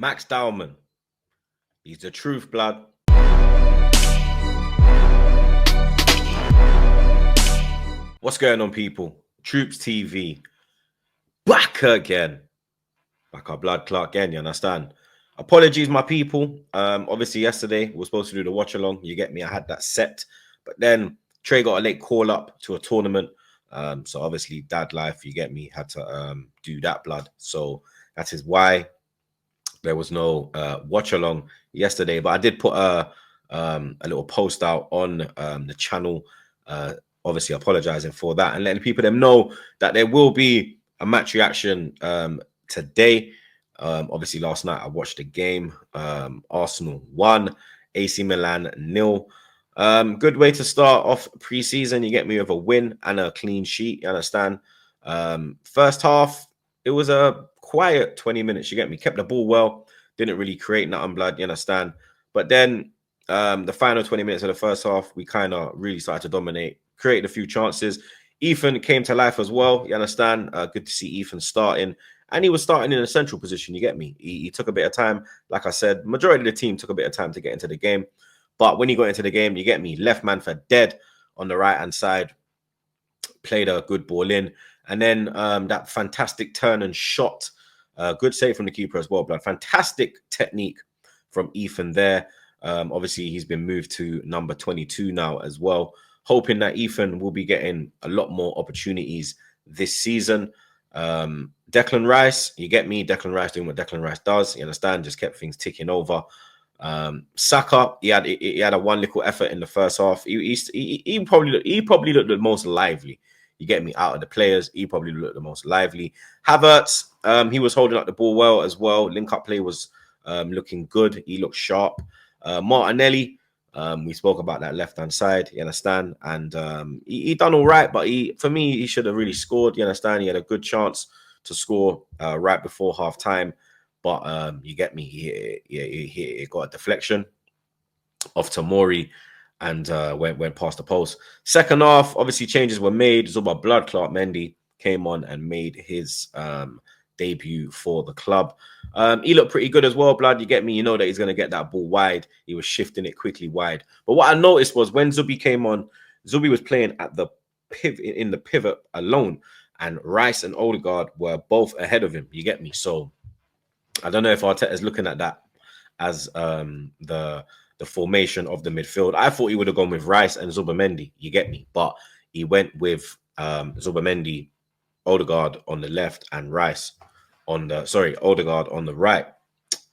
Max DOWMAN. He's the truth, blood. What's going on, people? TroopzTV. Back again. Like our blood clot again, you understand? Apologies, my people. Obviously, yesterday we were supposed to do the watch along. You get me? I had that set. But then Trey got a late call up to a tournament. So obviously, dad life, you get me, had to do that, blood. So that is why there was no watch along yesterday. But I did put a little post out on the channel, obviously apologizing for that and letting people know that there will be a match reaction today. Obviously, last night I watched the game. Arsenal won, AC Milan 0. Good way to start off pre-season. You get me with a win and a clean sheet. You understand? First half, it was a quiet 20 minutes. You get me? Kept the ball well. Didn't really create nothing, blood. You understand? But then the final 20 minutes of the first half, we kind of really started to dominate, created a few chances. Ethan came to life as well. You understand? Good to see Ethan starting. And he was starting in a central position. You get me? He took a bit of time. Like I said, majority of the team took a bit of time to get into the game. But when he got into the game, you get me? Left man for dead on the right-hand side. Played a good ball in. And then that fantastic turn and shot. Good save from the keeper as well, blood. Fantastic technique from Ethan there. Obviously, he's been moved to number 22 now as well. Hoping that Ethan will be getting a lot more opportunities this season. Declan Rice, you get me? Declan Rice doing what Declan Rice does. You understand? Just kept things ticking over. Saka, he had a one little effort in the first half. He probably looked the most lively. You get me? Out of the players, he probably looked the most lively. Havertz, he was holding up the ball well as well. Link-up play was looking good. He looked sharp. Martinelli, we spoke about that left-hand side, you understand? And he done all right, but for me, he should have really scored, you understand? He had a good chance to score right before half-time, but you get me? He got a deflection off Tomori and went past the post. Second half, obviously changes were made. Zuba blood clot Mendy came on and made his debut for the club. He looked pretty good as well, blood. You get me? You know that he's going to get that ball wide. He was shifting it quickly wide. But what I noticed was when Zubi came on, Zubi was playing at the pivot in the pivot alone, and Rice and Odegaard were both ahead of him. You get me? So I don't know if Arteta's looking at that as the formation of the midfield. I thought he would have gone with Rice and Zubimendi. You get me? But he went with Zubimendi, Odegaard on the left, and Rice on the Odegaard on the right,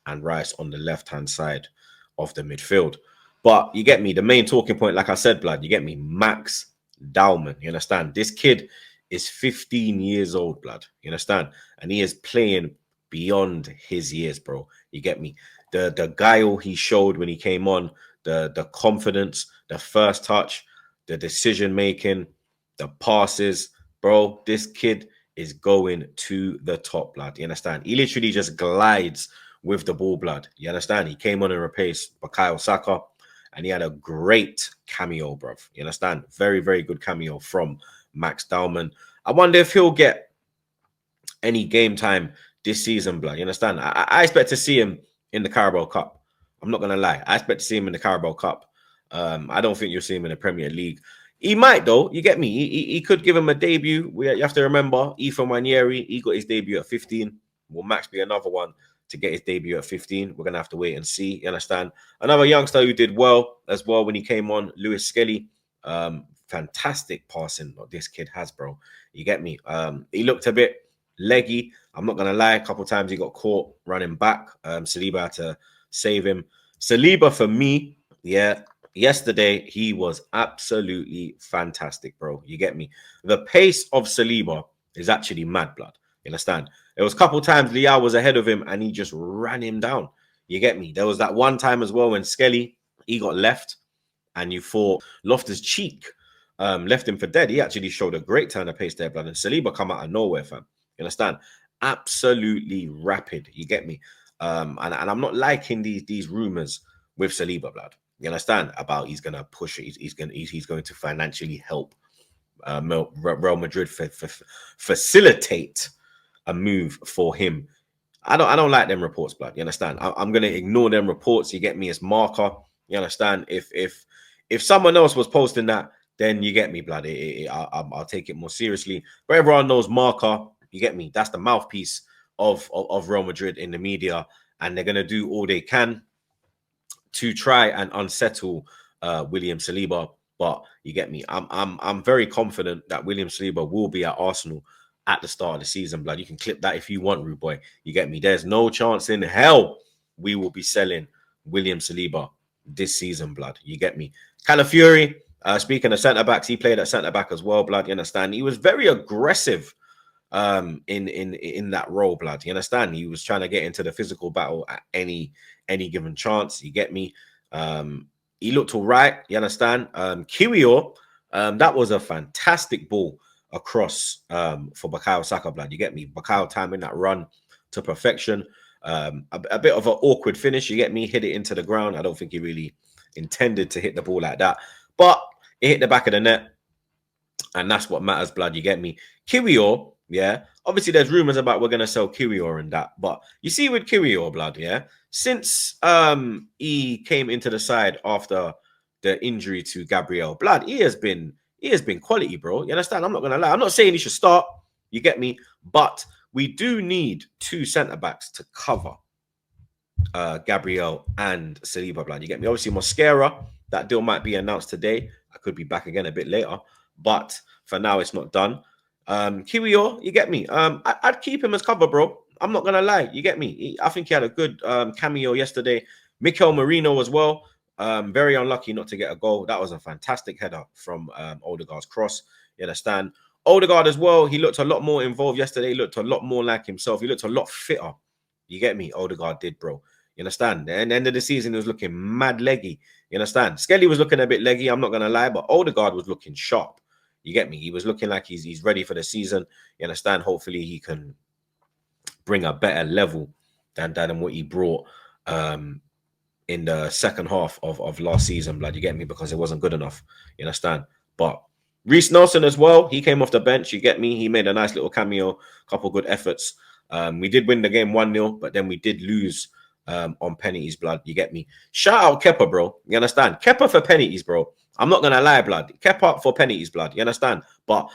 and Rice on the left-hand side of the midfield. But you get me? The main talking point, like I said, blood, you get me? Max DOWMAN. You understand? This kid is 15 years old, blood. You understand? And he is playing beyond his years, bro. You get me? The guile he showed when he came on, the confidence, the first touch, the decision making, the passes, bro. This kid is going to the top, blood. You understand? He literally just glides with the ball, blood. You understand? He came on and replaced Bukayo Saka, and he had a great cameo, bro. You understand? Very, very good cameo from Max DOWMAN. I wonder if he'll get any game time this season, blood. You understand? I expect to see him in the Carabao Cup. I'm not going to lie. I expect to see him in the Carabao Cup. I don't think you'll see him in the Premier League. He might, though. You get me? He could give him a debut. You have to remember, Ethan Wanyeri, he got his debut at 15. Will Max be another one to get his debut at 15? We're going to have to wait and see. You understand? Another youngster who did well as well when he came on, Lewis Skelly. Fantastic passing what this kid has, bro. You get me? He looked a bit leggy. I'm not going to lie. A couple of times he got caught running back. Celiba had to save him. Celiba, for me, yeah, yesterday, he was absolutely fantastic, bro. You get me? The pace of Celiba is actually mad, blood. You understand? There was a couple times Liao was ahead of him and he just ran him down. You get me? There was that one time as well when Skelly, he got left and you thought Loftus-Cheek left him for dead. He actually showed a great turn of pace there, blood. And Celiba come out of nowhere, fam. You understand? Absolutely rapid. You get me? And I'm not liking these rumors with Celiba, blood. You understand? About he's gonna push it. He's going to financially help Real Madrid facilitate a move for him. I don't like them reports, blood. You understand? I'm gonna ignore them reports. You get me, as marker. You understand? If someone else was posting that, then you get me, blood. I'll take it more seriously. But everyone knows marker. You get me? That's the mouthpiece of Real Madrid in the media, and they're gonna do all they can to try and unsettle William Celiba. But you get me. I'm very confident that William Celiba will be at Arsenal at the start of the season, blood. You can clip that if you want, rude boy. You get me. There's no chance in hell we will be selling William Celiba this season, blood. You get me. Calafiori, speaking of centre backs, he played at centre back as well, blood. You understand? He was very aggressive in that role, blood. You understand? He was trying to get into the physical battle at any given chance. You get me? He looked all right. You understand? Kiwior, that was a fantastic ball across for Bukayo Saka, blood. You get me? Bukayo timing that run to perfection. A bit of an awkward finish. You get me? Hit it into the ground. I don't think he really intended to hit the ball like that, but it hit the back of the net, and that's what matters, blood. You get me? Kiwior, yeah. Obviously, there's rumors about we're gonna sell Kiwior and that, but you see with Kiwior, blood, yeah. Since he came into the side after the injury to Gabriel, blood, he has been quality, bro. You understand? I'm not gonna lie. I'm not saying he should start. You get me? But we do need two centre backs to cover Gabriel and Celiba, blood. You get me? Obviously, Mosquera, that deal might be announced today. I could be back again a bit later, but for now, it's not done. Kiwior, you get me? I'd keep him as cover, bro. I'm not gonna lie. You get me? I think he had a good cameo yesterday. Mikel Merino as well. Very unlucky not to get a goal. That was a fantastic header from Odegaard's cross. You understand? Odegaard as well. He looked a lot more involved yesterday. He looked a lot more like himself. He looked a lot fitter. You get me? Odegaard did, bro. You understand? And end of the season, he was looking mad leggy. You understand? Skelly was looking a bit leggy. I'm not gonna lie, but Odegaard was looking sharp. You get me? He was looking like he's ready for the season. You understand? Hopefully, he can bring a better level than what he brought in the second half of last season, blood. You get me? Because it wasn't good enough. You understand? But Rhys Nelson as well. He came off the bench. You get me? He made a nice little cameo, couple good efforts. We did win the game 1-0, but then we did lose on penalties, blood. You get me? Shout out Kepa, bro. You understand? Kepa for penalties, bro. I'm not gonna lie, blood. Kepa for penalties, blood. You understand? But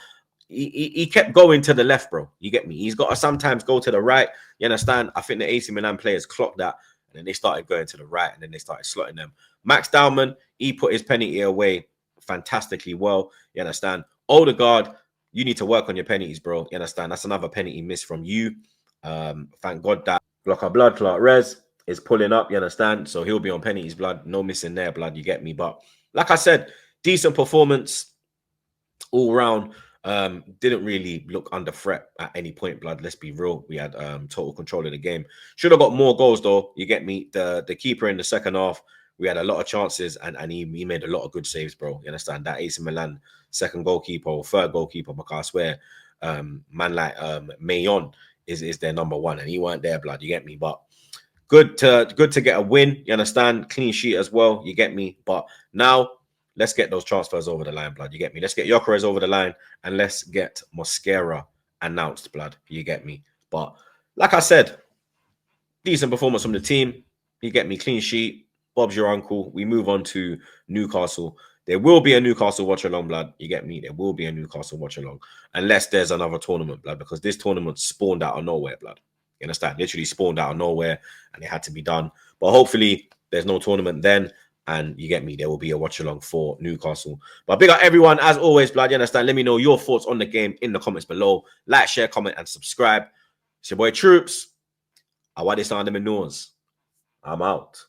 he kept going to the left, bro. You get me? He's got to sometimes go to the right. You understand? I think the AC Milan players clocked that, and then they started going to the right, and then they started slotting them. Max DOWMAN, he put his penalty away fantastically well. You understand? Odegaard, you need to work on your penalties, bro. You understand? That's another penalty miss from you. Thank God that blocker blood clot Rhys is pulling up. You understand? So he'll be on penalties, blood. No missing there, blood. You get me? But like I said, decent performance all round. Didn't really look under threat at any point, blood. Let's be real. We had total control of the game. Should have got more goals though. You get me? The keeper in the second half, we had a lot of chances, and he made a lot of good saves, bro. You understand? That AC Milan second goalkeeper or third goalkeeper, because I swear, man like Mayon is their number one, and he weren't there, blood. You get me? But good to get a win. You understand? Clean sheet as well. You get me? But now let's get those transfers over the line, blood. You get me? Let's get Gyökeres over the line, and let's get Mosquera announced, blood. You get me? But like I said, decent performance from the team. You get me? Clean sheet. Bob's your uncle. We move on to Newcastle. There will be a Newcastle watch along, blood. You get me? There will be a Newcastle watch along, unless there's another tournament, blood, because this tournament spawned out of nowhere, blood. You understand? Literally spawned out of nowhere, and it had to be done. But hopefully, there's no tournament then. And you get me, there will be a watch along for Newcastle. But big up everyone, as always, blood. You understand? Let me know your thoughts on the game in the comments below. Like, share, comment, and subscribe. It's your boy Troopz. I want this on the manures. I'm out.